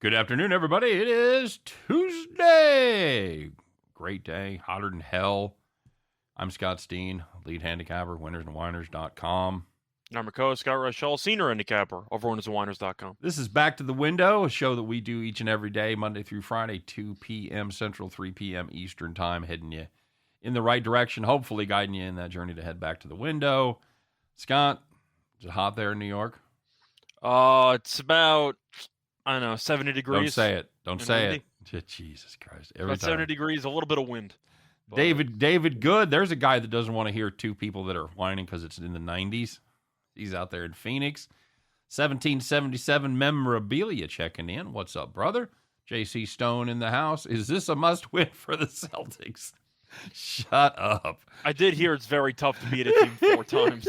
Good afternoon, everybody. It is Tuesday. Great day, hotter than hell. I'm Scott Steehn, lead handicapper, winnersandwhiners.com. And I'm your co-host, Scott Reichel, senior handicapper over winnersandwhiners.com. This is Back to the Window, a show that we do each and every day, Monday through Friday, 2 p.m. Central, 3 p.m. Eastern Time, heading you in the right direction, hopefully guiding you in that journey to head back to the window. Scott, is it hot there in New York? It's about, 70 degrees. Don't say it. Don't say it. Jesus Christ. Every about time. 70 degrees, a little bit of wind. But David Good, there's a guy that doesn't want to hear two people that are whining because it's in the 90s. He's out there in Phoenix. 1777 memorabilia checking in. What's up, brother? JC Stone in the house. Is this a must-win for the Celtics? Shut up. I did hear it's very tough to beat a team 4 times,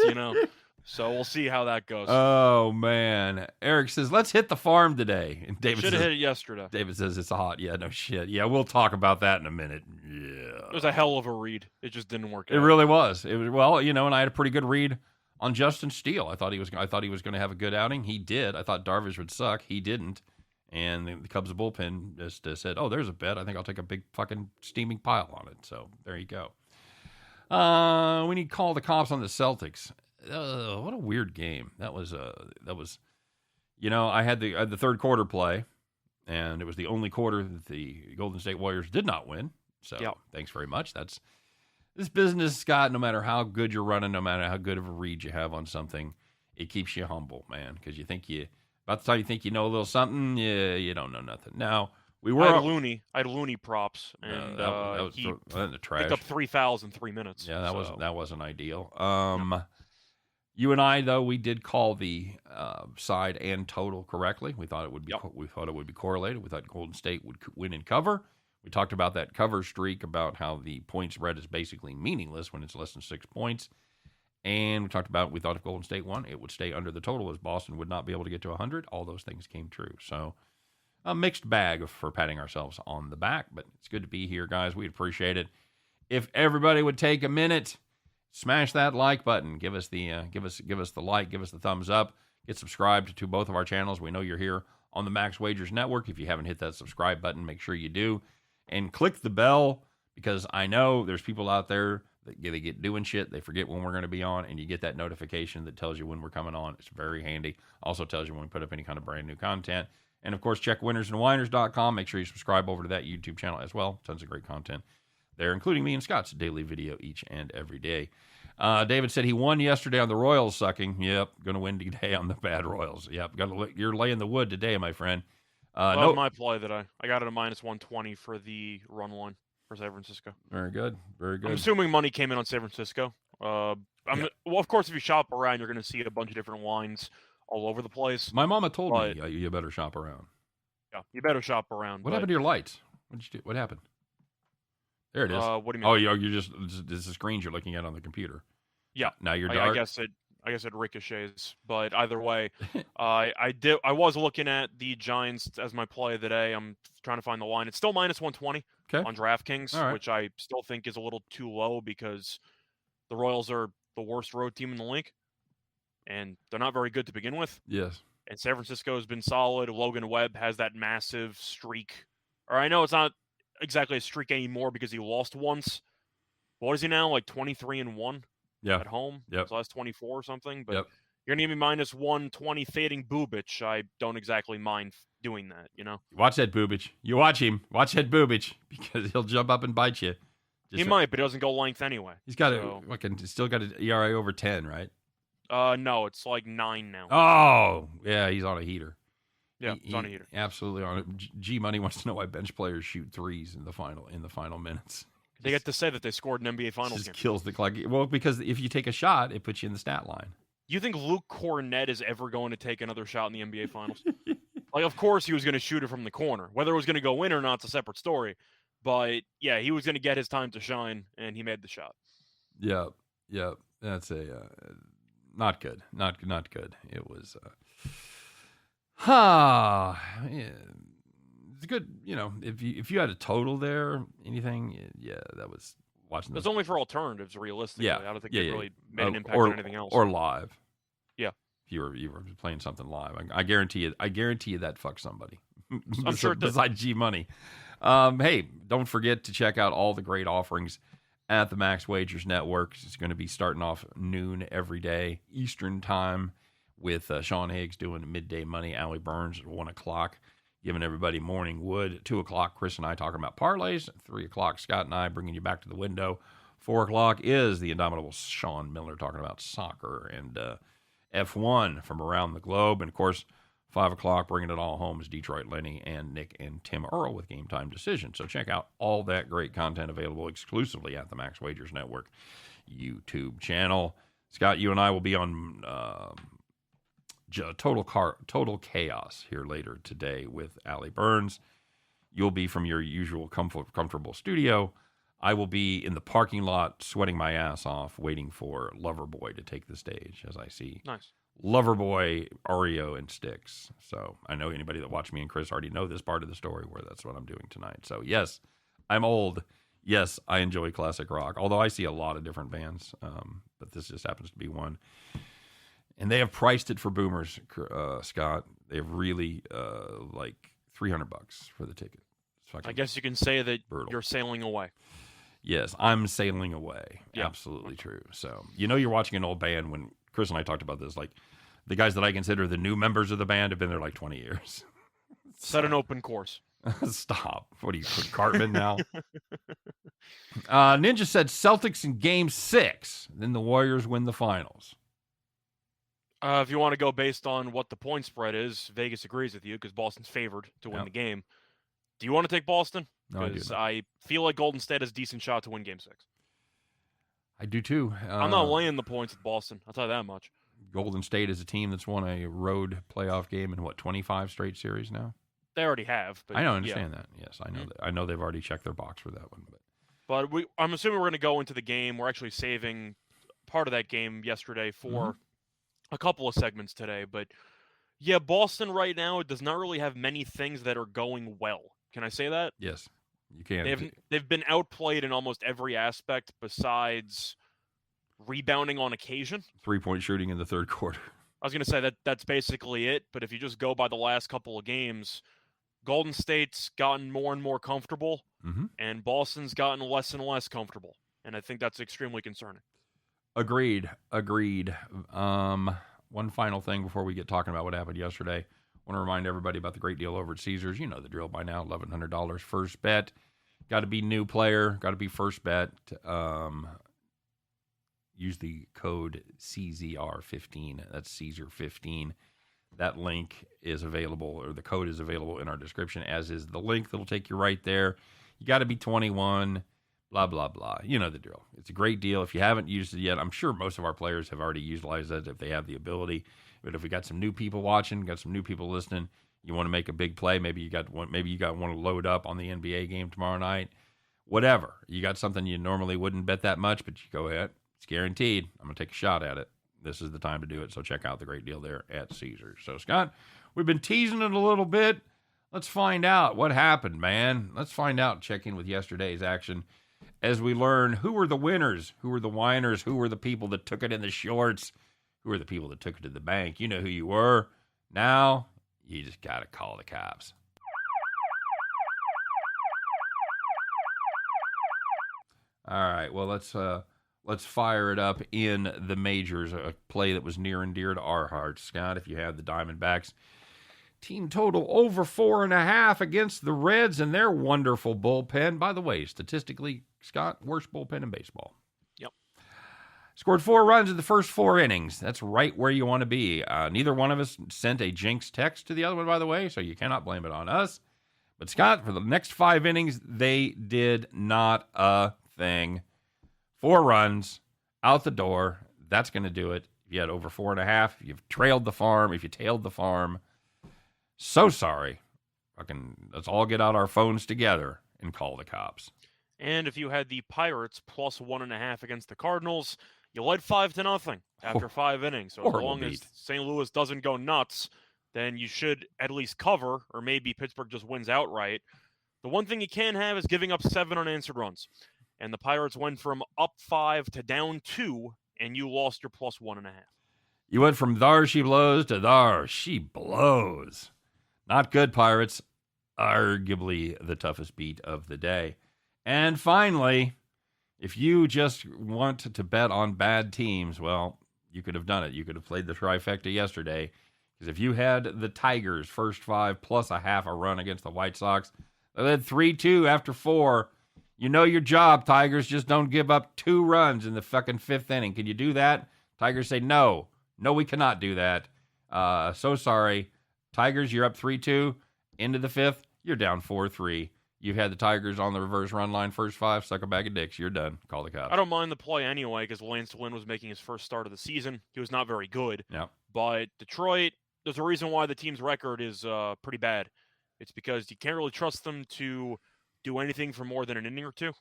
So we'll see how that goes. Oh, man. Eric says, let's hit the farm today. And David should have hit it yesterday. David says it's hot. Yeah, no shit. Yeah, we'll talk about that in a minute. Yeah. It was a hell of a read. It just didn't work out. It really was. It was, well, and I had a pretty good read on Justin Steele. I thought he was going to have a good outing. He did. I thought Darvish would suck. He didn't. And the Cubs bullpen just said, "Oh, there's a bet. I think I'll take a big fucking steaming pile on it." So there you go. We need to call the cops on the Celtics. What a weird game that was. I had the third quarter play, and it was the only quarter that the Golden State Warriors did not win. So Thanks very much. That's this business, Scott. No matter how good you're running, no matter how good of a read you have on something, it keeps you humble, man. Because you think about the time you think you know a little something, you don't know nothing. Now we were I had Looney props, and he in the trash. picked up 3 fouls in 3 minutes. Yeah, that wasn't ideal. You and I, though, we did call the side and total correctly. We thought it would be correlated. We thought Golden State would win and cover. We talked about that cover streak, about how the point spread is basically meaningless when it's less than 6 points. And we thought if Golden State won, it would stay under the total, as Boston would not be able to get to 100. All those things came true. So a mixed bag for patting ourselves on the back, but it's good to be here, guys. We'd appreciate it if everybody would take a minute, smash that like button, give us the like, give us the thumbs up, get subscribed to both of our channels. We know you're here on the Max Wagers Network. If you haven't hit that subscribe button, make sure you do, and click the bell, because I know there's people out there that they get doing shit, they forget when we're going to be on, and you get that notification that tells you when we're coming on. It's very handy. Also tells you when we put up any kind of brand new content. And of course, check winnersandwhiners.com. Make sure you subscribe over to that YouTube channel as well. Tons of great content there, including me and Scott's daily video each and every day. David said he won yesterday on the Royals sucking. Yep, going to win today on the bad Royals. Yep, you're laying the wood today, my friend. My play that I got it at minus 120 for the run line for San Francisco. Very good, very good. I'm assuming money came in on San Francisco. Well, of course, if you shop around, you're going to see a bunch of different lines all over the place. My mama told me you better shop around. Yeah, you better shop around. What happened to your lights? What did you do? What happened? There it is. What do you mean? Oh, you're just this is the screens you're looking at on the computer. Yeah. Now you're dark. I guess it ricochets, but either way, I was looking at the Giants as my play today. I'm trying to find the line. It's still minus 120 on DraftKings, which I still think is a little too low because the Royals are the worst road team in the league, and they're not very good to begin with. Yes. And San Francisco has been solid. Logan Webb has that massive streak. Or I know it's not exactly a streak anymore because he lost once. What is he now, like 23-1? Yeah. At home. Yep. So that's 24 or something. But you're going to give me minus 120 fading Bubic. I don't exactly mind doing that, Watch that Bubic. You watch him. Watch that Bubic, because he'll jump up and bite you. He might, but he doesn't go length anyway. He's got still got an ERA over 10, right? No, it's like 9 now. Oh, yeah, he's on a heater. Yeah, he's on a heater. Absolutely on it. G Money wants to know why bench players shoot threes in the final minutes. They get to say that they scored an NBA Finals game. Kills the clock. Well, because if you take a shot, it puts you in the stat line. You think Luke Cornett is ever going to take another shot in the NBA Finals? Of course he was going to shoot it from the corner. Whether it was going to go in or not is a separate story. But, yeah, he was going to get his time to shine, and he made the shot. Yeah. That's not good. Not good. It was... It's good, if you had a total there, anything, that was watching. It's only for alternatives, realistically. Yeah. I don't think they really made an impact on anything else. Or live. Yeah. If you were playing something live, I guarantee you that fucked somebody. I'm sure it did. Besides G-Money. Hey, don't forget to check out all the great offerings at the Max Wagers Network. It's going to be starting off noon every day, Eastern time, with Sean Higgs doing Midday Money, Allie Burns at 1 o'clock, giving everybody morning wood. At 2 o'clock, Chris and I talking about parlays. At 3 o'clock, Scott and I bringing you back to the window. 4 o'clock is the indomitable Sean Miller talking about soccer and F1 from around the globe. And, of course, 5 o'clock, bringing it all home is Detroit Lenny and Nick and Tim Earl with Game Time Decision. So check out all that great content available exclusively at the Max Wagers Network YouTube channel. Scott, you and I will be on Total Chaos here later today with Allie Burns. You'll be from your usual comfortable studio. I will be in the parking lot sweating my ass off waiting for Loverboy to take the stage as I see Loverboy, Oreo, and Sticks. So I know anybody that watched me and Chris already know this part of the story where that's what I'm doing tonight. So yes, I'm old. Yes, I enjoy classic rock, although I see a lot of different bands, but this just happens to be one. And they have priced it for boomers, Scott. They've really like $300 for the ticket. I guess you can say that you're sailing away. Yes, I'm sailing away. Yeah. Absolutely true. So, you're watching an old band when Chris and I talked about this. Like, the guys that I consider the new members of the band have been there like 20 years. Set an open course. Stop. What are you, Cartman now? Ninja said Celtics in Game 6. Then the Warriors win the finals. If you want to go based on what the point spread is, Vegas agrees with you because Boston's favored to win the game. Do you want to take Boston? Because I feel like Golden State has a decent shot to win Game 6. I do too. I'm not laying the points with Boston. I'll tell you that much. Golden State is a team that's won a road playoff game in 25 straight series now? They already have. But I understand that. Yes, I know that. I know they've already checked their box for that one. But I'm assuming we're going to go into the game. We're actually saving part of that game yesterday for a couple of segments today. But yeah, Boston right now does not really have many things that are going well. Can I say that? Yes, you can. They've been outplayed in almost every aspect besides rebounding on occasion. 3-point shooting in the third quarter. I was going to say that's basically it. But if you just go by the last couple of games, Golden State's gotten more and more comfortable, and Boston's gotten less and less comfortable. And I think that's extremely concerning. Agreed. One final thing before we get talking about what happened yesterday. I want to remind everybody about the great deal over at Caesars. You know the drill by now, $1,100 first bet. Got to be new player, got to be first bet. Use the code CZR15. That's Caesar15. That link is available, or the code is available in our description, as is the link that'll take you right there. You got to be 21, blah, blah, blah. You know the drill. It's a great deal. If you haven't used it yet, I'm sure most of our players have already utilized it if they have the ability. But if we got some new people watching, got some new people listening, you want to make a big play, maybe you got one to load up on the NBA game tomorrow night, whatever. You got something you normally wouldn't bet that much, but you go ahead. It's guaranteed. I'm going to take a shot at it. This is the time to do it. So check out the great deal there at Caesars. So, Scott, we've been teasing it a little bit. Let's find out what happened, man. Let's find out, check in with yesterday's action as we learn who were the winners, who were the whiners, who were the people that took it in the shorts, who were the people that took it to the bank. You know who you were. Now, you just got to call the cops. All right, well, let's fire it up in the majors, a play that was near and dear to our hearts. Scott, if you have the Diamondbacks, team total over 4.5 against the Reds and their wonderful bullpen. By the way, statistically, Scott, worst bullpen in baseball. Yep. Scored 4 runs in the first 4 innings. That's right where you want to be. Neither one of us sent a jinx text to the other one, by the way, so you cannot blame it on us. But, Scott, for the next 5 innings, they did not a thing. 4 runs out the door. That's going to do it. If you had over 4.5, if you've tailed the farm, so sorry. Let's all get out our phones together and call the cops. And if you had the Pirates plus 1.5 against the Cardinals, you led 5-0 after 5 innings. So as long as St. Louis doesn't go nuts, then you should at least cover, or maybe Pittsburgh just wins outright. The one thing you can't have is giving up 7 unanswered runs. And the Pirates went from up 5 to down 2, and you lost your plus 1.5. You went from thar she blows to thar she blows. Not good, Pirates. arguably the toughest beat of the day. And finally, if you just want to bet on bad teams, well, you could have done it. You could have played the trifecta yesterday. Because if you had the Tigers first 5 plus a half a run against the White Sox, they led 3-2 after 4. You know your job, Tigers. Just don't give up 2 runs in the fucking 5th inning. Can you do that? Tigers say no. No, we cannot do that. So sorry. Tigers, you're up 3-2. Into the 5th, you're down 4-3. You've had the Tigers on the reverse run line first 5, suck a bag of dicks. You're done. Call the cops. I don't mind the play anyway because Lance Lynn was making his first start of the season. He was not very good. Yeah. But Detroit, there's a reason why the team's record is pretty bad. It's because you can't really trust them to do anything for more than an inning or 2.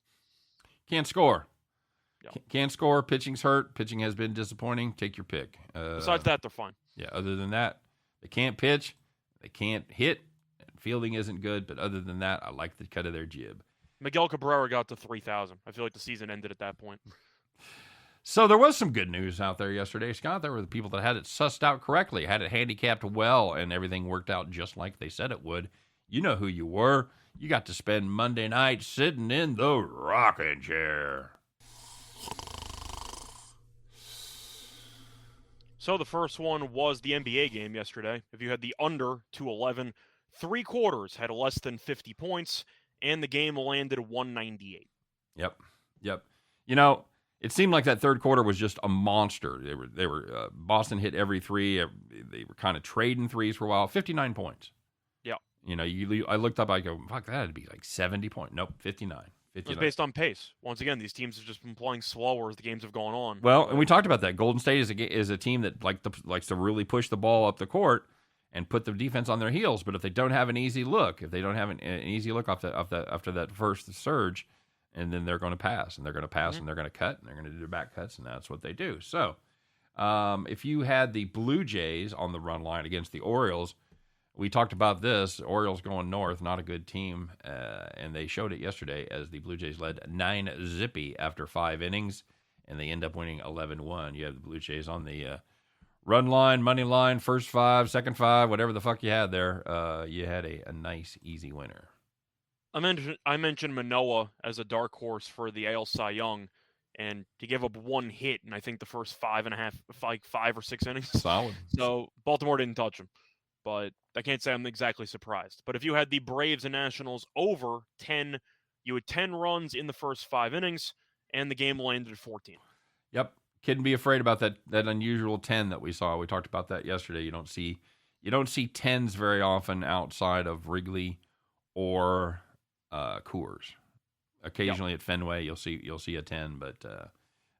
Can't score. Yeah. Can't score. Pitching's hurt. Pitching has been disappointing. Take your pick. Besides that, they're fine. Yeah, other than that, they can't pitch. They can't hit. Fielding isn't good, but other than that, I like the cut of their jib. Miguel Cabrera got to 3,000. I feel like the season ended at that point. So there was some good news out there yesterday, Scott. There were the people that had it sussed out correctly, had it handicapped well, and everything worked out just like they said it would. You know who you were. You got to spend Monday night sitting in the rocking chair. So the first one was the NBA game yesterday. If you had the under 211, 3 quarters had less than 50 points, and the game landed 198. Yep. You know, it seemed like that third quarter was just a monster. They were Boston hit every 3. They were kind of trading threes for a while. 59 points. Yeah. You know, I looked up. I go, fuck, that'd be like 70 points. Nope, 59. It was based on pace. Once again, these teams have just been playing slower as the games have gone on. Well, and we talked about that. Golden State is a team that likes to really push the ball up the court and put the defense on their heels. But if they don't have an easy look, after that first surge, and then they're going to pass, and they're going to pass, and they're going to cut, and they're going to do their back cuts, and that's what they do. So, if you had the Blue Jays on the run line against the Orioles, we talked about this. Orioles going north, not a good team, and they showed it yesterday as the Blue Jays led 9-0 after 5 innings, and they end up winning 11-1. You have the Blue Jays on the run line, money line, first 5, second 5, whatever the fuck you had there. You had a nice, easy winner. I mentioned Manoah as a dark horse for the AL Cy Young, and he gave up 1 hit in I think the first 5 or 6 innings. Solid. So Baltimore didn't touch him, but I can't say I'm exactly surprised. But if you had the Braves and Nationals over 10, you had 10 runs in the first 5 innings, and the game landed at 14. Yep. Couldn't be afraid about that unusual 10 that we saw. We talked about that yesterday. You don't see 10s very often outside of Wrigley or Coors. Occasionally at Fenway you'll see a 10, but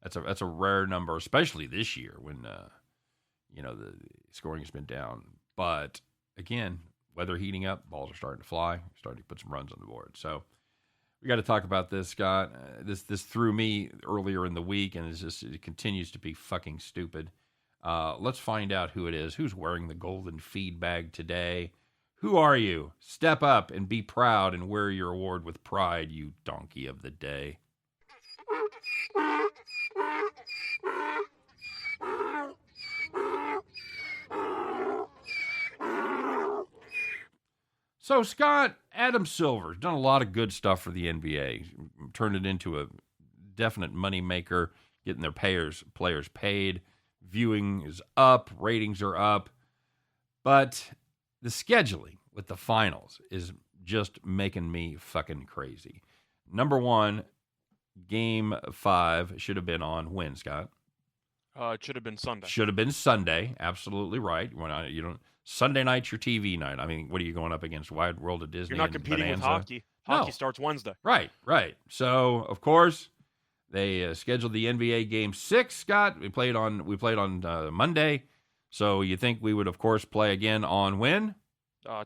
that's a rare number, especially this year when the scoring has been down. But again, weather heating up, balls are starting to fly, starting to put some runs on the board. So we got to talk about this, Scott. This threw me earlier in the week, and it continues to be fucking stupid. Let's find out who it is. Who's wearing the golden feed bag today? Who are you? Step up and be proud and wear your award with pride, you donkey of the day. So, Scott, Adam Silver's done a lot of good stuff for the NBA. Turned it into a definite moneymaker, getting their players paid. Viewing is up. Ratings are up. But the scheduling with the finals is just making me fucking crazy. Number 1, Game 5 should have been on when, Scott? It should have been Sunday. Should have been Sunday. Absolutely right. Sunday night's your TV night. I mean, what are you going up against? Wide World of Disney? You're not competing Bonanza? with hockey. Hockey starts Wednesday. Right. So, of course, they scheduled the NBA Game 6, Scott. We played on Monday. So you think we would, of course, play again on when?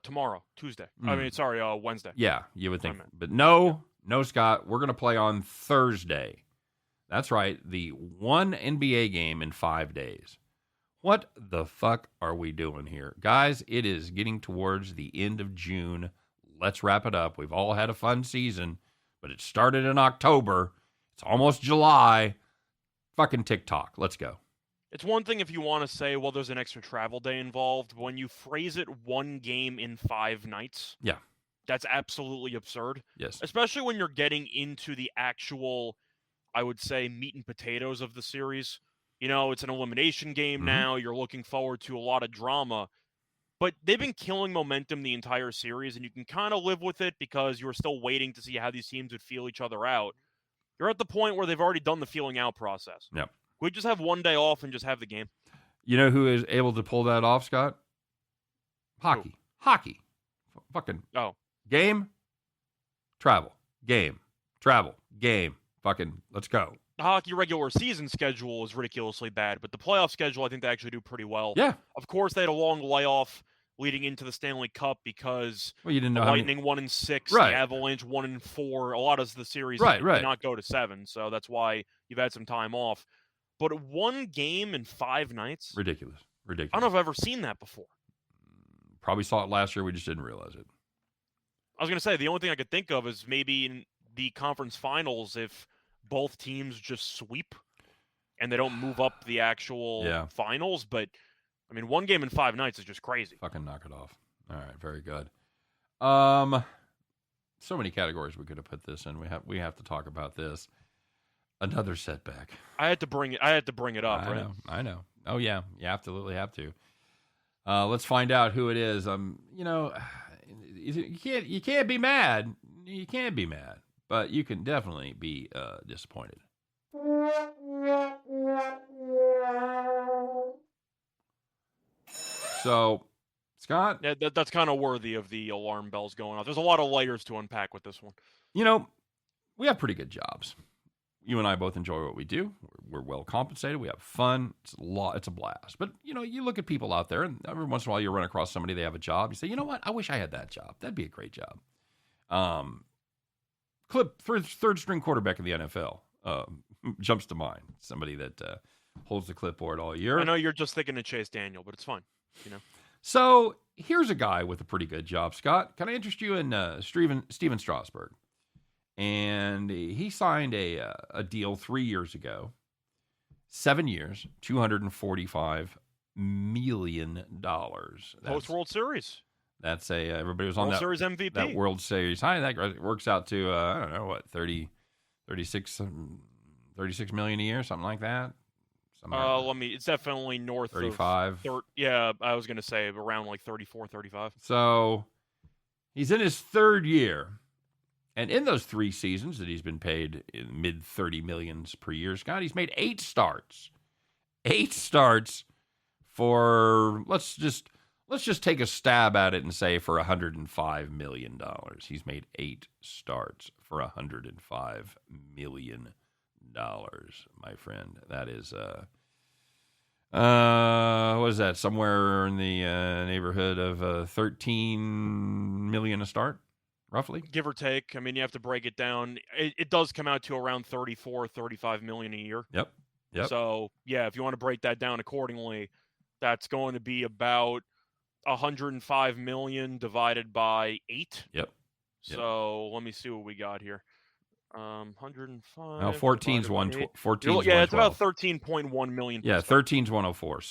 Tomorrow, Tuesday. Wednesday. Yeah, you would think. But no, Scott. We're going to play on Thursday. That's right. The one NBA game in 5 days. What the fuck are we doing here? Guys, it is getting towards the end of June. Let's wrap it up. We've all had a fun season, but it started in October. It's almost July. Fucking TikTok. Let's go. It's one thing if you want to say, well, there's an extra travel day involved. When you phrase it 1 game in 5 nights, yeah, That's absolutely absurd. Yes. Especially when you're getting into the actual, I would say, meat and potatoes of the series. It's an elimination game now. You're looking forward to a lot of drama. But they've been killing momentum the entire series, and you can kind of live with it because you're still waiting to see how these teams would feel each other out. You're at the point where they've already done the feeling out process. Yep. We just have one day off and just have the game. You know who is able to pull that off, Scott? Hockey. Who? Hockey. Fucking. Oh. Game. Travel. Game. Travel. Game. Fucking. Let's go. The hockey regular season schedule is ridiculously bad, but the playoff schedule, I think they actually do pretty well. Yeah. Of course, they had a long layoff leading into the Stanley Cup because you didn't know the Lightning 1-6, right. the Avalanche 1-4. A lot of the series right. did not go to 7, so that's why you've had some time off. But one game in 5 nights? Ridiculous. I don't know if I've ever seen that before. Probably saw it last year. We just didn't realize it. I was going to say, the only thing I could think of is maybe in the conference finals if both teams just sweep and they don't move up the actual finals. But, I mean, one game in 5 nights is just crazy. Fucking knock it off. All right, very good. So many categories we could have put this in. We have to talk about this. Another setback. I had to bring it up, right? I know. Oh, yeah. You absolutely have to. Let's find out who it is. You can't be mad. You can't be mad. But you can definitely be disappointed. So, Scott? Yeah, that's kind of worthy of the alarm bells going off. There's a lot of layers to unpack with this one. We have pretty good jobs. You and I both enjoy what we do. We're well compensated. We have fun. It's a blast. But, you look at people out there, and every once in a while you run across somebody, they have a job. You say, you know what? I wish I had that job. That'd be a great job. Third string quarterback in the NFL jumps to mind. Somebody that holds the clipboard all year. I know you're just thinking of Chase Daniel, but it's fine. So here's a guy with a pretty good job, Scott. Can I interest you in Steven Strasburg? And he signed a deal 3 years ago, 7 years, $245 million. Post World Series. That's everybody was on World Series MVP. That World Series high. That works out to I don't know what 36 million a year, something like that. It's definitely north 35. of yeah, I was gonna say around like 34, 35. So he's in his third year, and in those 3 seasons that he's been paid in mid 30 millions per year, Scott, he's made 8 starts. 8 starts for let's just take a stab at it and say for $105 million. He's made 8 starts for $105 million, my friend. That is, what is that? Somewhere in the neighborhood of 13 million a start, roughly? Give or take. I mean, you have to break it down. It does come out to around 34, 35 million a year. Yep. So, yeah, if you want to break that down accordingly, that's going to be about 105 million divided by 8. Yep. So let me see what we got here. 105. Now 14's 112. Yeah, it's about 13.1 million. Yeah, 13's 104.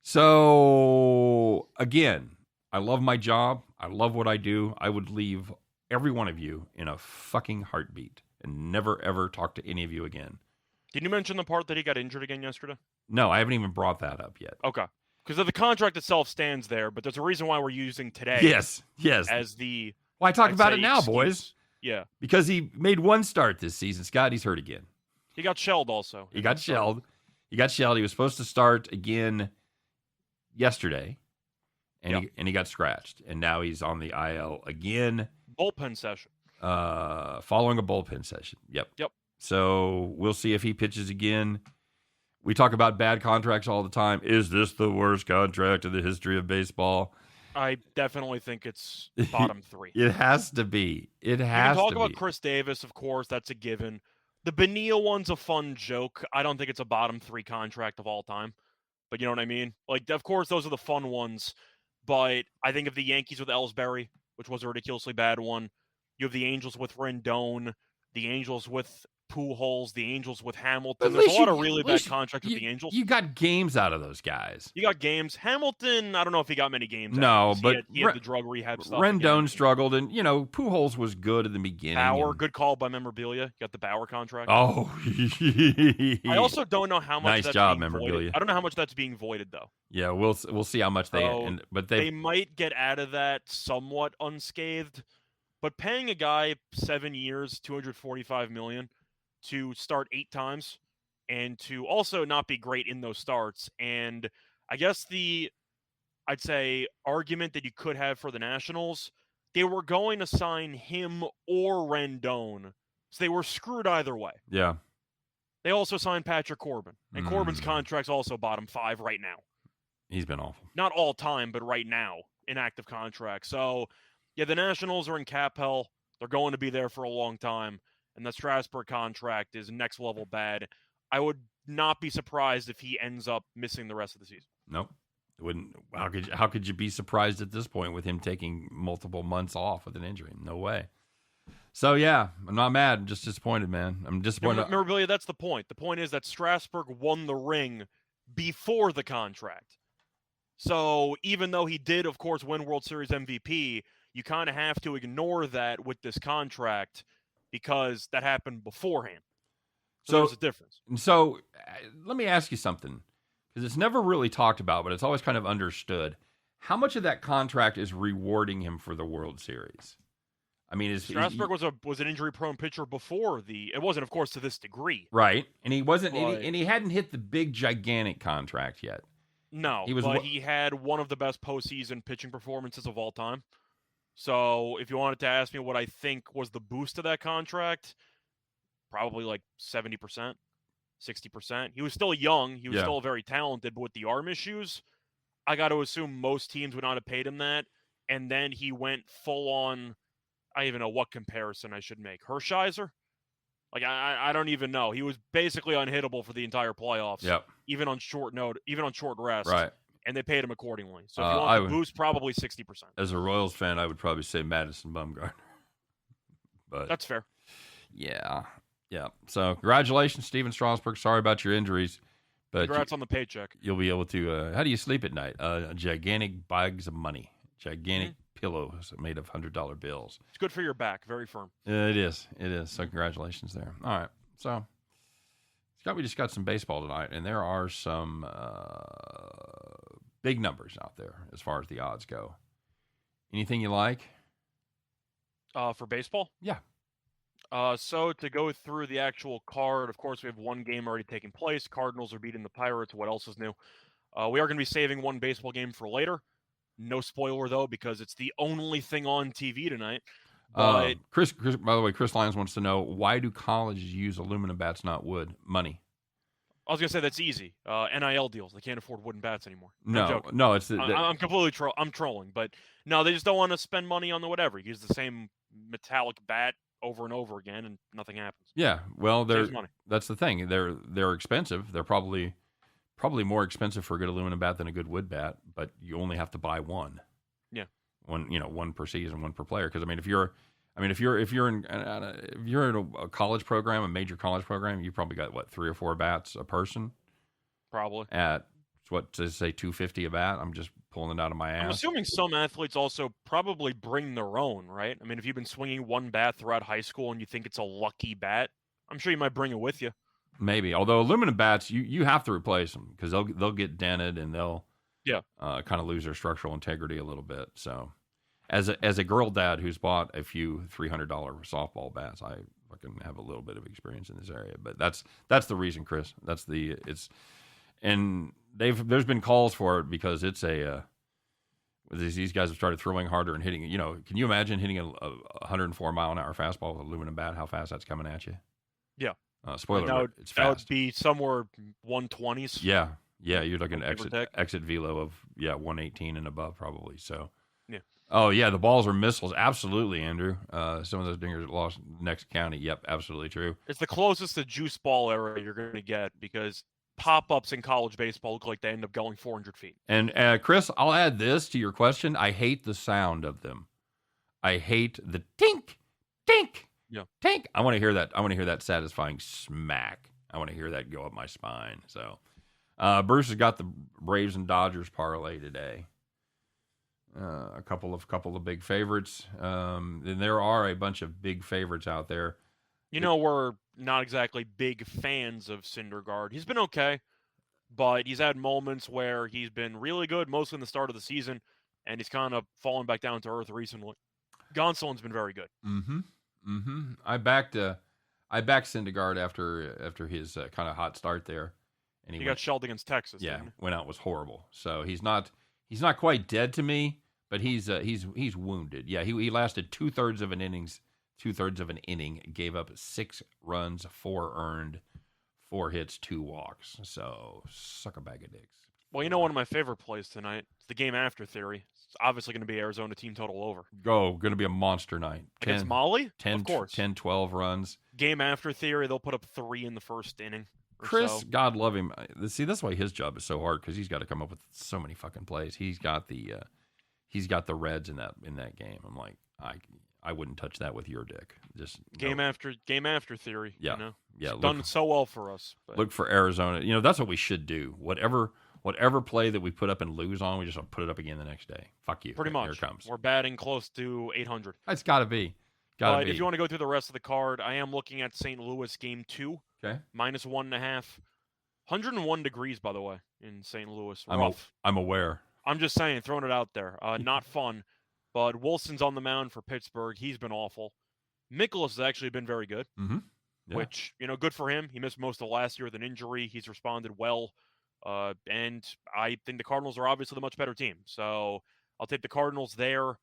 So again, I love my job. I love what I do. I would leave every one of you in a fucking heartbeat and never ever talk to any of you again. Did you mention the part that he got injured again yesterday? No, I haven't even brought that up yet. Okay. Because the contract itself stands there, but there's a reason why we're using today. Yes. As the. Why talk about it now, boys? Yeah. Because he made 1 start this season. Scott, he's hurt again. He got shelled also. He got shelled. He was supposed to start again yesterday, and he got scratched. And now he's on the IL again. Bullpen session. Following a bullpen session. Yep. So we'll see if he pitches again. We talk about bad contracts all the time. Is this the worst contract in the history of baseball? I definitely think it's bottom 3. It has to be. You can talk about Chris Davis, of course. That's a given. The Bonilla one's a fun joke. I don't think it's a bottom 3 contract of all time. But you know what I mean? Like, of course, those are the fun ones. But I think of the Yankees with Ellsbury, which was a ridiculously bad one. You have the Angels with Rendon. The Angels with Pujols, the Angels with Hamilton. There's a lot of really bad contracts with the Angels. You got games out of those guys. You got games. Hamilton, I don't know if he got many games. No, but he had the drug rehab stuff. Rendon struggled, and Pujols was good at the beginning. Bauer, good call by memorabilia. You got the Bauer contract. Oh, I also don't know how much. Nice that's job, being memorabilia. Voided. I don't know how much that's being voided though. Yeah, we'll see how much they might get out of that somewhat unscathed. But paying a guy 7 years, $245 million to start 8 times, and to also not be great in those starts, and I guess I'd say argument that you could have for the Nationals, they were going to sign him or Rendon, so they were screwed either way. Yeah. They also signed Patrick Corbin, and Corbin's contract's also bottom 5 right now. He's been awful. Not all time, but right now in active contract. So. Yeah, the Nationals are in cap hell. They're going to be there for a long time, and the Strasburg contract is next level bad. I would not be surprised if he ends up missing the rest of the season. Nope. Wouldn't. How could you be surprised at this point with him taking multiple months off with an injury? No way. So yeah, I'm not mad. I'm just disappointed, man. I'm disappointed. Memorabilia, that's the point. The point is that Strasburg won the ring before the contract. So even though he did, of course, win World Series MVP, you kind of have to ignore that with this contract because that happened beforehand. So there's a difference. So let me ask you something, because it's never really talked about, but it's always kind of understood. How much of that contract is rewarding him for the World Series? I mean, Strasburg was an injury-prone pitcher before it wasn't, of course, to this degree. Right, and he wasn't, and he hadn't hit the big, gigantic contract yet. No, but he had one of the best postseason pitching performances of all time. So if you wanted to ask me what I think was the boost of that contract, probably like 70%, 60%. He was still young. He was still very talented, but with the arm issues, I got to assume most teams would not have paid him that. And then he went full on, I don't even know what comparison I should make. Hershiser? Like, I don't even know. He was basically unhittable for the entire playoffs, even on short rest. Right. And they paid him accordingly. So if you want the boost, probably 60%. As a Royals fan, I would probably say Madison Bumgarner. But that's fair. Yeah. So congratulations, Steven Strasburg. Sorry about your injuries. But congrats on the paycheck. You'll be able to, how do you sleep at night? Gigantic bags of money. Gigantic pillows made of $100 bills. It's good for your back. Very firm. It is. So congratulations there. All right. So, Scott, we just got some baseball tonight, and there are some big numbers out there as far as the odds go. Anything you like? For baseball? Yeah. So to go through the actual card, of course, we have one game already taking place. Cardinals are beating the Pirates. What else is new? We are going to be saving one baseball game for later. No spoiler, though, because it's the only thing on TV tonight. But Chris, by the way, Chris Lyons wants to know, why do colleges use aluminum bats, not wood? Money. I was going to say that's easy. NIL deals. They can't afford wooden bats anymore. No, it's... I'm completely I'm trolling. But no, they just don't want to spend money on the whatever. Use the same metallic bat over and over again, and nothing happens. Yeah, well, that's the thing. They're expensive. They're probably more expensive for a good aluminum bat than a good wood bat, but you only have to buy one. Yeah. One per season, one per player. Because if you're in a college program, a major college program, you probably got 3 or 4 bats a person. Probably at $250 a bat. I'm just pulling it out of my ass. I'm assuming some athletes also probably bring their own, right? I mean, if you've been swinging one bat throughout high school and you think it's a lucky bat, I'm sure you might bring it with you. Maybe, although aluminum bats, you have to replace them because they'll get dented and they'll kind of lose their structural integrity a little bit. So, as a girl dad who's bought a few $300 softball bats, I fucking have a little bit of experience in this area. But that's the reason, Chris. And there's been calls for it because it's these guys have started throwing harder and hitting. Can you imagine hitting a 104 mile an hour fastball with an aluminum bat? How fast that's coming at you? Yeah. Spoiler alert, it's fast. That would be somewhere 120s. Yeah, you're looking at exit velo of 118 and above probably. So yeah. Oh yeah, the balls are missiles. Absolutely, Andrew. Some of those dingers lost next county. Yep, absolutely true. It's the closest to juice ball era you're going to get because pop-ups in college baseball look like they end up going 400 feet. And Chris, I'll add this to your question. I hate the sound of them. I hate the tink, tink. Yeah. Tank. I want to hear that. I want to hear that satisfying smack. I want to hear that go up my spine. So, Bruce has got the Braves and Dodgers parlay today. A couple of big favorites. And there are a bunch of big favorites out there. We're not exactly big fans of Syndergaard. He's been okay, but he's had moments where he's been really good, mostly in the start of the season, and he's kind of fallen back down to earth recently. Gonsolin's been very good. I backed Syndergaard after his kind of hot start there, and he got shelled against Texas. Yeah, went out was horrible. So he's not quite dead to me, but he's wounded. Yeah, he lasted 2/3 of an inning, gave up 6 runs, 4 earned, 4 hits, 2 walks. So suck a bag of dicks. Well, one of my favorite plays tonight is the game after theory. It's obviously going to be Arizona team total over. Going to be a monster night. Against Molly? 10, of course. 10, 12 runs. Game after theory, they'll put up 3 in the first inning. Chris, God love him. See, that's why his job is so hard, because he's got to come up with so many fucking plays. He's got the Reds in that game. I'm like, I wouldn't touch that with your dick. Just game after theory. Yeah, it's done so well for us. But. Look for Arizona. That's what we should do. Whatever play that we put up and lose on, we just put it up again the next day. Fuck you. Pretty much. Here it comes. We're batting close to 800. It's got to be. But if you want to go through the rest of the card, I am looking at St. Louis game 2. Okay. -1.5. 101 degrees, by the way, in St. Louis. Rough. I'm aware. I'm just saying, throwing it out there. Not fun. But Wilson's on the mound for Pittsburgh. He's been awful. Mikolas has actually been very good, which, good for him. He missed most of last year with an injury. He's responded well. And I think the Cardinals are obviously the much better team. So I'll take the Cardinals there.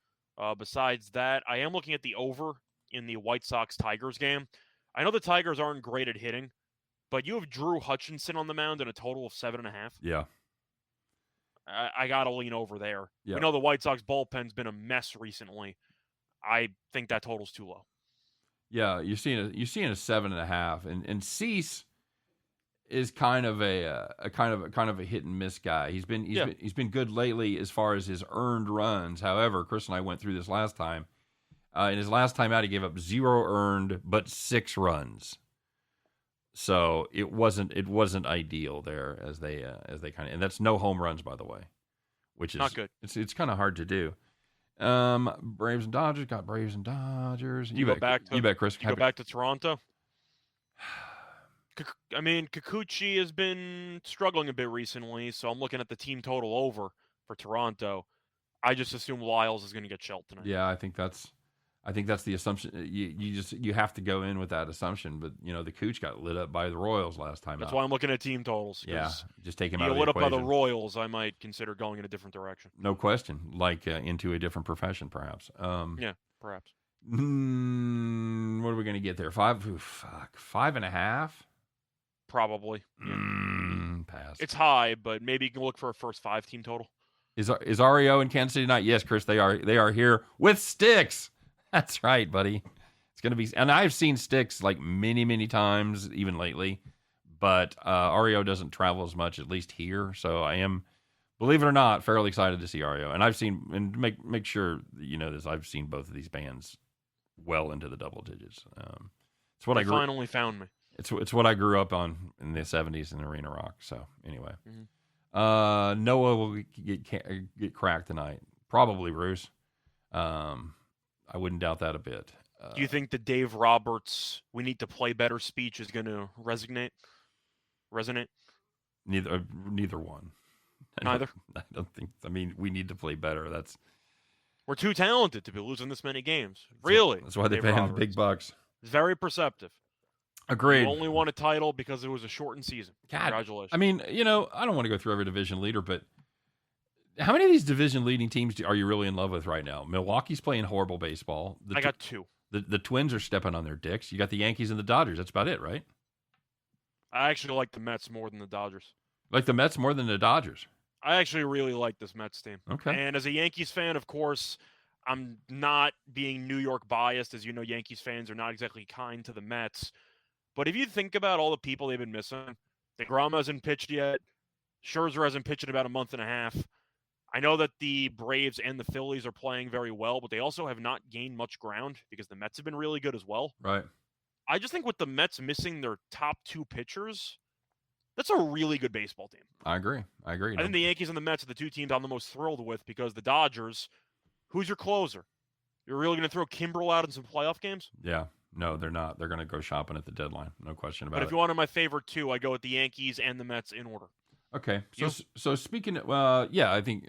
Besides that, I am looking at the over in the White Sox-Tigers game. I know the Tigers aren't great at hitting, but you have Drew Hutchinson on the mound in a total of 7.5. Yeah. I got to lean over there. Yeah. We know the White Sox bullpen's been a mess recently. I think that total's too low. Yeah, you're seeing a 7.5, and Cease is kind of a hit and miss guy. He's been good lately as far as his earned runs. However, Chris and I went through this last time. In his last time out, he gave up 0 earned but 6 runs. So it wasn't ideal there as they kind of, and that's no home runs, by the way, which is not good. It's kind of hard to do. Braves and Dodgers got Braves and Dodgers. You bet, Chris. You go back to Toronto. I mean, Kikuchi has been struggling a bit recently, so I'm looking at the team total over for Toronto. I just assume Lyles is going to get shelled tonight. Yeah, I think that's the assumption. You have to go in with that assumption. But the Cooch got lit up by the Royals last time. That's why I'm looking at team totals. Yeah, just take him out of the lit equation. up by the Royals, I might consider going in a different direction. No question, like into a different profession, perhaps. Yeah, perhaps. What are we going to get there? 5.5. Probably. Yeah. Pass. It's high, but maybe you can look for a first 5 team total. Is REO in Kansas City tonight? Yes, Chris, they are here with sticks. That's right, buddy. It's going to be, and I've seen sticks like many, many times, even lately, but REO doesn't travel as much, at least here. So I am, believe it or not, fairly excited to see REO. And I've seen, and make sure you know this, I've seen both of these bands well into the double digits. It's what they finally found me. It's what I grew up on in the 70s in Arena Rock. So anyway, Noah will get cracked tonight. Probably, Bruce. I wouldn't doubt that a bit. Do you think the Dave Roberts "we need to play better" speech is going to resonate? Neither one. Neither. I don't think. I mean, we need to play better. We're too talented to be losing this many games. Really? That's why they pay him the big bucks. Very perceptive. Agreed. You only won a title because it was a shortened season. God, congratulations. I mean, I don't want to go through every division leader, but how many of these division leading teams are you really in love with right now? Milwaukee's playing horrible baseball. I got 2. The Twins are stepping on their dicks. You got the Yankees and the Dodgers. That's about it, right? I actually like the Mets more than the Dodgers. Like the Mets more than the Dodgers? I actually really like this Mets team. Okay. And as a Yankees fan, of course, I'm not being New York biased. As you know, Yankees fans are not exactly kind to the Mets. But if you think about all the people they've been missing, DeGrom hasn't pitched yet. Scherzer hasn't pitched in about a month and a half. I know that the Braves and the Phillies are playing very well, but they also have not gained much ground because the Mets have been really good as well. Right. I just think with the Mets missing their top 2 pitchers, that's a really good baseball team. I agree. I think the Yankees and the Mets are the 2 teams I'm the most thrilled with because the Dodgers, who's your closer? You're really going to throw Kimbrel out in some playoff games? Yeah. No, they're not. They're going to go shopping at the deadline. No question about it. But if you wanted my favorite 2, I go with the Yankees and the Mets in order. Okay. So speaking of, yeah, I think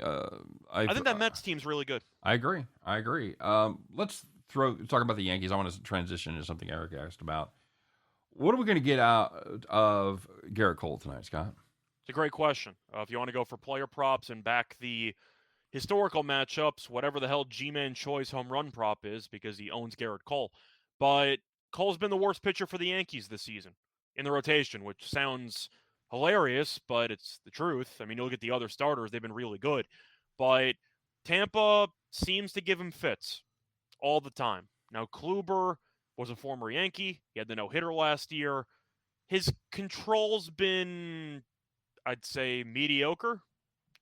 I think that Mets team's really good. I agree. Let's talk about the Yankees. I want to transition to something Eric asked about. What are we going to get out of Garrett Cole tonight, Scott? It's a great question. If you want to go for player props and back the historical matchups, whatever the hell G-Man Choi's home run prop is, because he owns Garrett Cole. But Cole's been the worst pitcher for the Yankees this season in the rotation, which sounds hilarious, but it's the truth. I mean, you look at the other starters, they've been really good. But Tampa seems to give him fits all the time. Now, Kluber was a former Yankee. He had the no-hitter last year. His control's been, I'd say, mediocre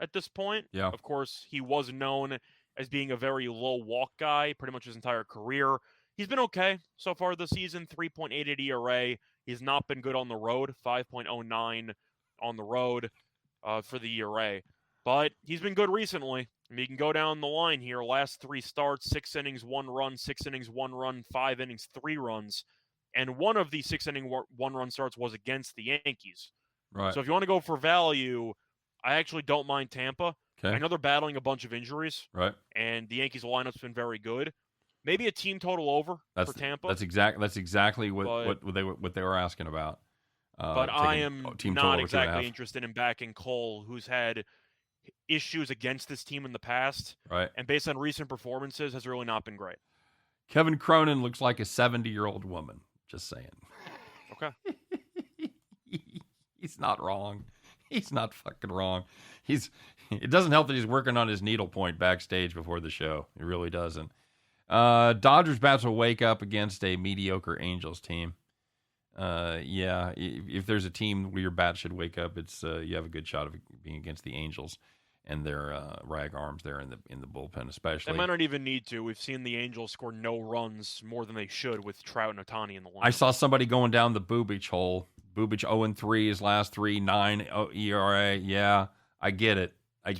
at this point. Yeah. Of course, he was known as being a very low walk guy pretty much his entire career. He's been okay so far this season, 3.88 ERA. He's not been good on the road, 5.09 on the road for the ERA. But he's been good recently. I mean, you can go down the line here. Last 3 starts, 6 innings, 1 run, 6 innings, 1 run, 5 innings, 3 runs. And one of the 6-inning 1-run starts was against the Yankees. Right. So if you want to go for value, I actually don't mind Tampa. Okay. I know they're battling a bunch of injuries. Right. And the Yankees lineup's been very good. Maybe a team total over for Tampa. That's exactly what they were asking about. But I am not exactly interested in backing Cole, who's had issues against this team in the past. Right. And based on recent performances, has really not been great. Kevin Cronin looks like a 70-year-old woman. Just saying. Okay. He's not wrong. He's not fucking wrong. It doesn't help that he's working on his needlepoint backstage before the show. It really doesn't. Dodgers bats will wake up against a mediocre Angels team. Yeah, if there's a team where your bat should wake up, it's you have a good shot of being against the Angels and their rag arms there in the bullpen, especially. They might not even need to. We've seen the Angels score no runs more than they should with Trout and Ohtani in the line. I saw somebody going down the Bubich hole. Bubich 0-3 his last 3, 9 ERA. Yeah, I get it. It's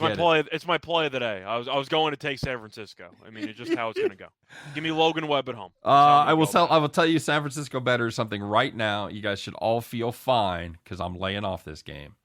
my play of the day. I was going to take San Francisco. I mean, it's just how it's going to go. Give me Logan Webb at home. I will tell you San Francisco better is something right now. You guys should all feel fine because I'm laying off this game.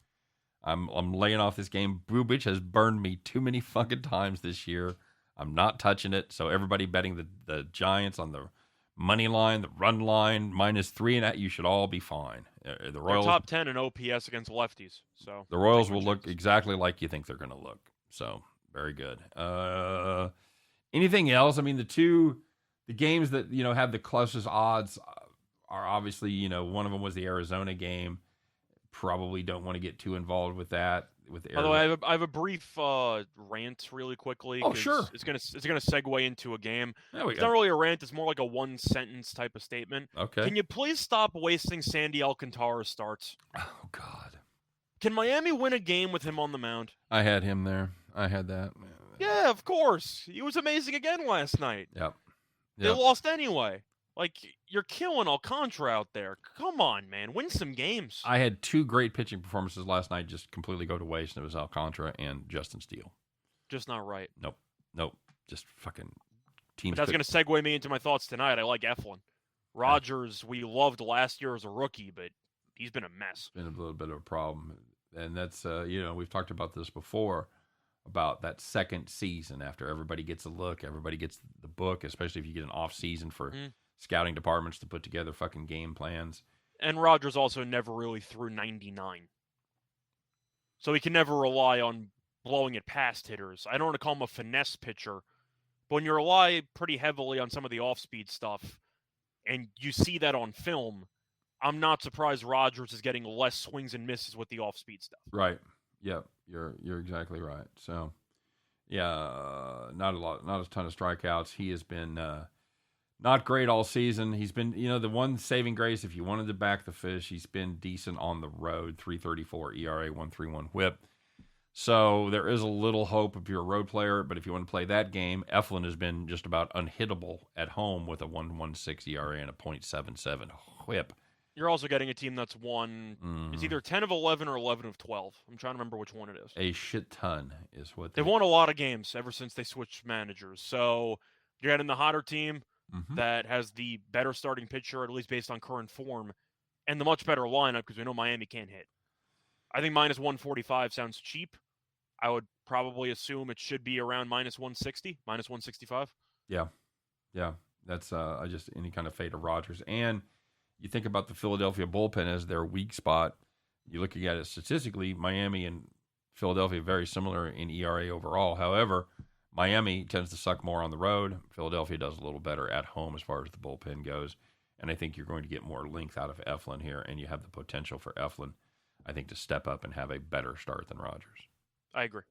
I'm laying off this game. Bubich has burned me too many fucking times this year. I'm not touching it. So everybody betting the Giants on the money line, the run line, -3 and that, you should all be fine. The Royals they're top 10 in OPS against lefties. So the Royals will look exactly like you think they're going to look. So very good. Anything else? I mean, the games that have the closest odds are obviously one of them was the Arizona game. Probably don't want to get too involved with that. By the way, I have a brief rant really quickly. Oh, sure. It's gonna segue into a game. It's not really a rant. It's more like a one-sentence type of statement. Okay. Can you please stop wasting Sandy Alcantara's starts? Oh, God. Can Miami win a game with him on the mound? I had him there. I had that. Yeah, of course. He was amazing again last night. Yep. They lost anyway. Like, you're killing Alcantara out there. Come on, man. Win some games. I had 2 great pitching performances last night just completely go to waste, and it was Alcantara and Justin Steele. Just not right. Nope. Just fucking teams. But that's going to segue me into my thoughts tonight. I like Eflin. Rogers, we loved last year as a rookie, but he's been a mess. Been a little bit of a problem. And that's, we've talked about this before, about that second season after everybody gets a look, everybody gets the book, especially if you get an off season for scouting departments to put together fucking game plans. And Rogers also never really threw 99. So he can never rely on blowing it past hitters. I don't want to call him a finesse pitcher, but when you rely pretty heavily on some of the off-speed stuff, and you see that on film, I'm not surprised Rogers is getting less swings and misses with the off-speed stuff. Right. Yep. You're exactly right. So, yeah, not a ton of strikeouts. He has been not great all season. He's been, the one saving grace, if you wanted to back the fish, he's been decent on the road, 3.34 ERA, 1.31 WHIP. So there is a little hope if you're a road player, but if you want to play that game, Eflin has been just about unhittable at home with a 1.16 ERA and a .77 whip. You're also getting a team that's won. It's either 10 of 11 or 11 of 12. I'm trying to remember which one it is. A shit ton is what they've won a lot of games ever since they switched managers. So you're getting the hotter team that has the better starting pitcher, at least based on current form, and the much better lineup because we know Miami can't hit. I think minus 145 sounds cheap. I would probably assume it should be around minus 160, minus 165. Yeah. That's just any kind of fate of Rogers. And you think about the Philadelphia bullpen as their weak spot. You're looking at it statistically, Miami and Philadelphia very similar in ERA overall. However, Miami tends to suck more on the road. Philadelphia does a little better at home as far as the bullpen goes. And I think you're going to get more length out of Eflin here, and you have the potential for Eflin, I think, to step up and have a better start than Rogers. I agree.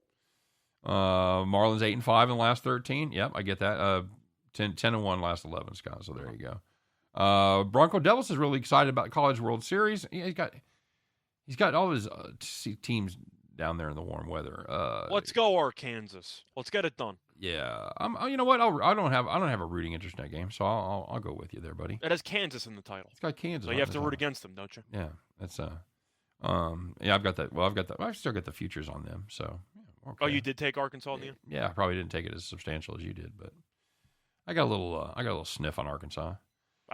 Marlins 8-5 in the last 13. Yep, I get that. 10-1 last 11, Scott. So there you go. Bronco Devils is really excited about the College World Series. He's got all his teams down there in the warm weather. Let's go Arkansas. Let's get it done. Yeah, you know what? I don't have a rooting interest in that game, so I'll go with you there, buddy. It has Kansas in the title. It's got Kansas. So you have to root against them, don't you? Yeah, that's yeah, I've got that. Well, I've still got the futures on them. So. Yeah, okay. Oh, you did take Arkansas in the end? Yeah, I probably didn't take it as substantial as you did, but I got a little sniff on Arkansas.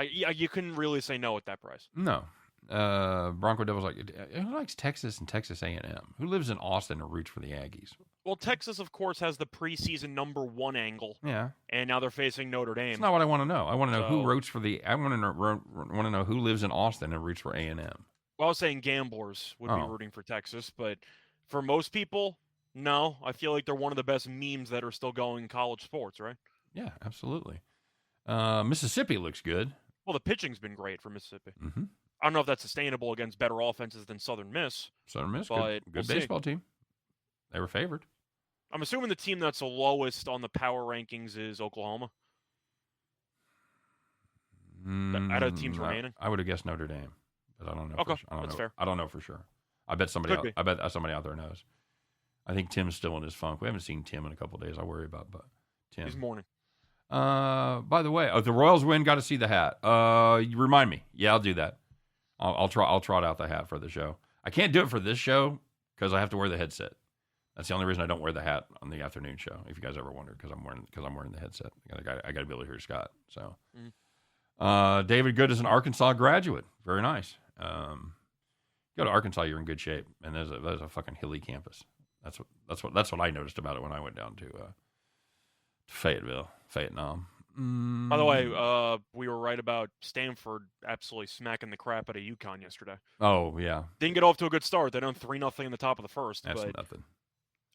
You couldn't really say no at that price. No. Bronco Devils who likes Texas and Texas A&M? Who lives in Austin and roots for the Aggies? Well, Texas, of course, has the preseason #1 angle. Yeah. And now they're facing Notre Dame. That's not what I want to know. I want to know who roots for the. I want to know who lives in Austin and roots for A&M. Well, I was saying gamblers would be rooting for Texas, but for most people, no. I feel like they're one of the best memes that are still going in college sports, right? Yeah, absolutely. Mississippi looks good. Well, the pitching's been great for Mississippi. Mm-hmm. I don't know if that's sustainable against better offenses than Southern Miss. Southern Miss, but good baseball team. They were favored. I'm assuming the team that's the lowest on the power rankings is Oklahoma. Out of the teams remaining, I would have guessed Notre Dame, but I don't know. Okay, that's fair. I don't know for sure. I bet somebody out there knows. I think Tim's still in his funk. We haven't seen Tim in a couple of days. I worry about Tim. He's mourning. By the way, if the Royals win, got to see the hat. You remind me. Yeah, I'll do that. I'll trot out the hat for the show. I can't do it for this show because I have to wear the headset. That's the only reason I don't wear the hat on the afternoon show. If you guys ever wondered, because I'm wearing the headset. I got to be able to hear Scott. So, David Good is an Arkansas graduate. Very nice. Go to Arkansas, you're in good shape, and there's a fucking hilly campus. That's what I noticed about it when I went down to Fayetteville. By the way, we were right about Stanford absolutely smacking the crap out of UConn yesterday. Oh yeah, didn't get off to a good start. They done 3-0 in the top of the first. That's but nothing.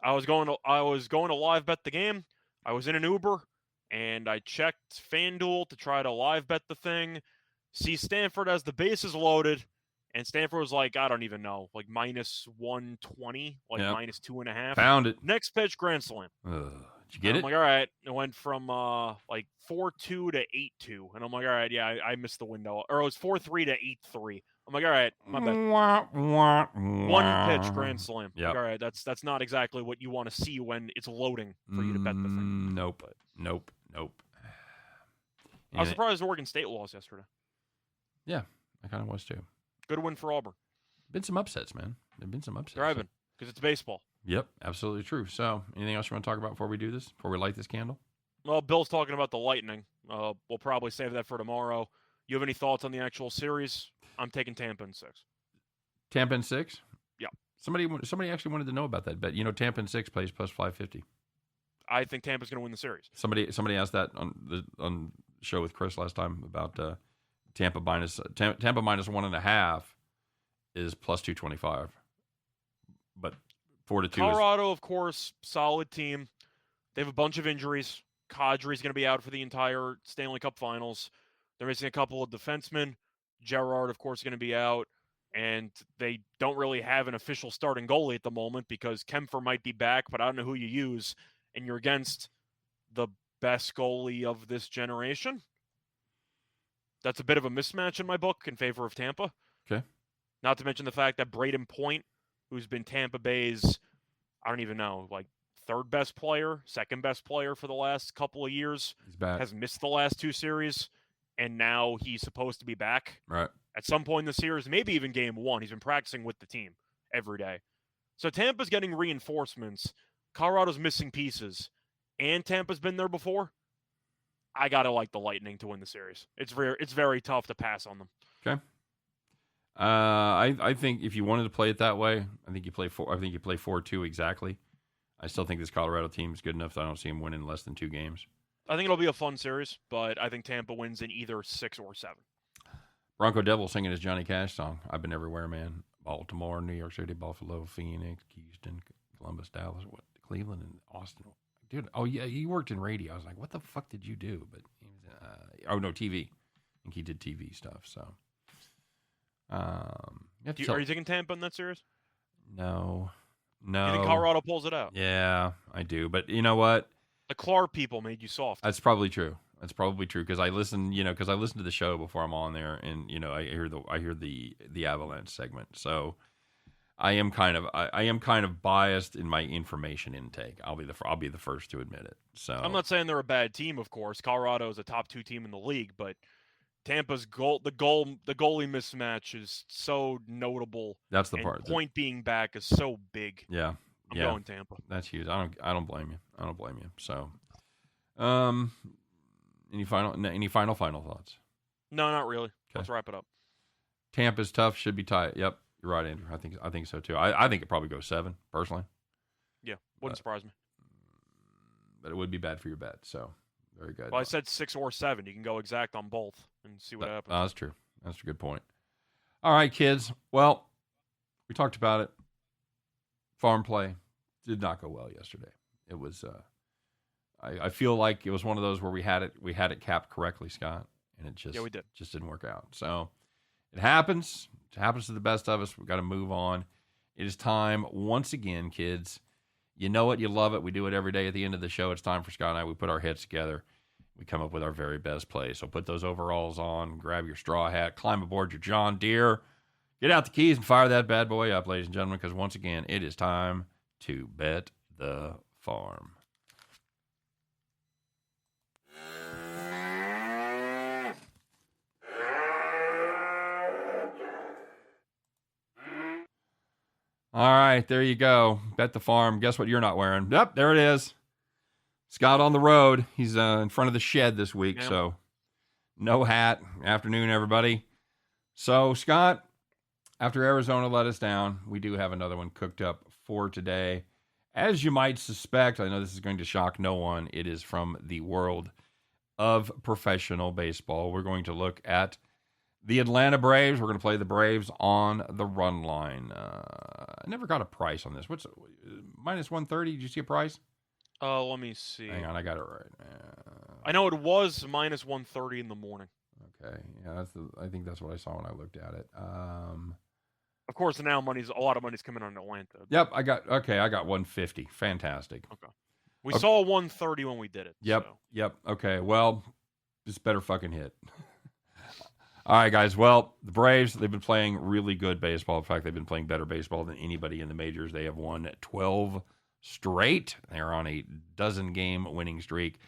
I was going to live bet the game. I was in an Uber and I checked FanDuel to try to live bet the thing. See Stanford as the bases loaded, and Stanford was like, I don't even know, like minus 120, like minus 2.5. Found it. Next pitch, grand slam. Did you get it? I'm like, all right. It went from like 4-2 to 8-2. And I'm like, all right, yeah, I missed the window. Or it was 4-3 to 8-3. I'm like, all right, my bad. One pitch, grand slam. Yep. Like, all right, that's not exactly what you want to see when it's loading for you to bet the thing. Nope. I was surprised Oregon State lost yesterday. Yeah, I kind of was too. Good win for Auburn. Been some upsets, man. There've been some upsets. There have been, because it's baseball. Yep, absolutely true. So, anything else you want to talk about before we do this? Before we light this candle? Well, Bill's talking about the Lightning. We'll probably save that for tomorrow. You have any thoughts on the actual series? I'm taking Tampa in 6. Tampa in 6? Yeah. Somebody actually wanted to know about that bet. You know, Tampa in 6 plays plus 550. I think Tampa's going to win the series. Somebody asked that on the show with Chris last time about Tampa minus 1.5 is plus 225. But 4-2. Colorado, of course, solid team. They have a bunch of injuries. Kadri's going to be out for the entire Stanley Cup Finals. They're missing a couple of defensemen. Gerard, of course, is going to be out. And they don't really have an official starting goalie at the moment because Kempfer might be back, but I don't know who you use. And you're against the best goalie of this generation. That's a bit of a mismatch in my book in favor of Tampa. Okay. Not to mention the fact that Braden Point, who's been Tampa Bay's, I don't even know, like third best player, second best player for the last couple of years. He's back. Has missed the last 2 series, and now he's supposed to be back. Right. At some point in the series, maybe even game 1. He's been practicing with the team every day. So Tampa's getting reinforcements. Colorado's missing pieces, and Tampa's been there before. I gotta like the Lightning to win the series. It's very tough to pass on them. Okay. I think if you wanted to play it that way, I think you play 4-2 exactly. I still think this Colorado team is good enough that I don't see them winning less than 2 games. I think it'll be a fun series, but I think Tampa wins in either 6 or 7. Bronco Devil singing his Johnny Cash song. I've been everywhere, man. Baltimore, New York City, Buffalo, Phoenix, Houston, Columbus, Dallas, Cleveland, and Austin. Dude, oh yeah, he worked in radio. I was like, what the fuck did you do? But TV. I think he did TV stuff. So, are you taking Tampa in that series? No. You think Colorado pulls it out? Yeah, I do. But you know what? The Clark people made you soft. That's probably true. Because I listen to the show before I'm on there, and I hear the Avalanche segment. So I am kind of biased in my information intake. I'll be the first to admit it. So I'm not saying they're a bad team, of course. Colorado is a top 2 team in the league, but Tampa's the goalie mismatch is so notable. That's the part. Point being back is so big. Yeah. I'm going Tampa. That's huge. I don't blame you. So, any final thoughts? No, not really. Okay. Let's wrap it up. Tampa's tough. Should be tight. Yep, you're right, Andrew. I think so too. I think it probably goes 7 personally. Yeah, wouldn't surprise me. But it would be bad for your bet. So very good. Well, I said 6 or 7. You can go exact on both and see what happens. That's true. That's a good point. All right, kids. Well, we talked about it. Farm play did not go well yesterday. It was. I feel like it was one of those where we had it capped correctly, Scott, and it just we did. Just didn't work out. So it happens. It happens to the best of us. We've got to move on. It is time once again, kids. You know it, you love it. We do it every day at the end of the show. It's time for Scott and I. We put our heads together. We come up with our very best play. So put those overalls on, grab your straw hat, climb aboard your John Deere, get out the keys and fire that bad boy up, ladies and gentlemen, because once again, it is time to bet the farm. All right, there you go. Bet the farm. Guess what you're not wearing? Yep, there it is. Scott on the road. He's in front of the shed this week, so no hat. Afternoon, everybody. So, Scott, after Arizona let us down, we do have another one cooked up for today. As you might suspect, I know this is going to shock no one, it is from the world of professional baseball. We're going to look at the Atlanta Braves. We're going to play the Braves on the run line. I never got a price on this. What's minus 130? Did you see a price? Let me see. Hang on, I got it right. I know it was minus 130 in the morning. Okay, yeah, I think that's what I saw when I looked at it. Of course, now a lot of money's coming on Atlanta. Yep, I got 150. Fantastic. Okay. We saw 130 when we did it. Yep, so. Yep. Okay, well, this better fucking hit. All right, guys. Well, the Braves, they've been playing really good baseball. In fact, they've been playing better baseball than anybody in the majors. They have won 12 straight. They're on a 12-game winning streak.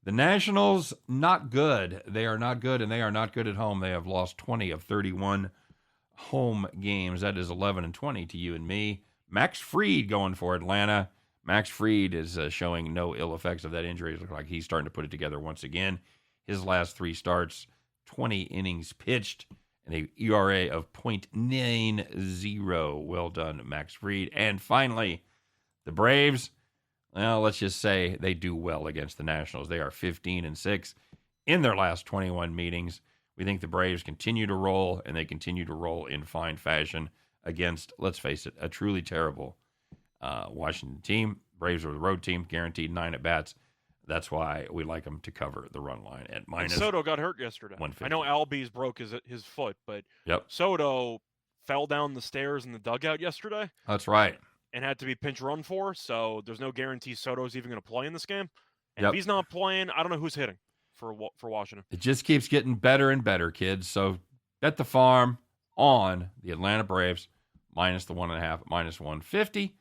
The Nationals, not good. They are not good, and they are not good at home. They have lost 20 of 31 home games. That is 11-20 to you and me. Max Fried going for Atlanta. Max Fried is showing no ill effects of that injury. It looks like he's starting to put it together once again. His last 3 starts, 20 innings pitched, and an ERA of .90. Well done, Max Fried. And finally, the Braves, well, let's just say they do well against the Nationals. They are 15-6 in their last 21 meetings. We think the Braves continue to roll, and they continue to roll in fine fashion against, let's face it, a truly terrible Washington team. Braves are the road team, guaranteed 9 at-bats. That's why we like them to cover the run line at minus. And Soto got hurt yesterday. 150. I know Albies broke his foot, but Soto fell down the stairs in the dugout yesterday. That's right. And had to be pinch run for, so there's no guarantee Soto's even going to play in this game. And if he's not playing, I don't know who's hitting for Washington. It just keeps getting better and better, kids. So bet the farm on the Atlanta Braves minus the 1.5, minus 150.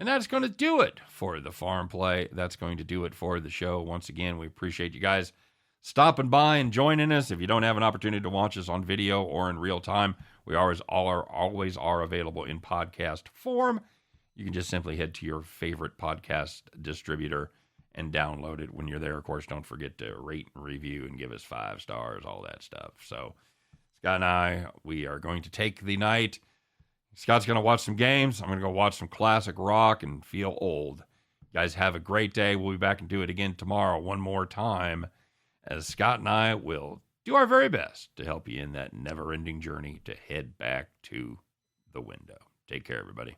And that's going to do it for the Farm Play. That's going to do it for the show. Once again, we appreciate you guys stopping by and joining us. If you don't have an opportunity to watch us on video or in real time, we always are available in podcast form. You can just simply head to your favorite podcast distributor and download it. When you're there, of course, don't forget to rate and review and give us 5 stars, all that stuff. So Scott and I, we are going to take the night. Scott's going to watch some games. I'm going to go watch some classic rock and feel old. You guys have a great day. We'll be back and do it again tomorrow one more time, as Scott and I will do our very best to help you in that never-ending journey to head back to the window. Take care, everybody.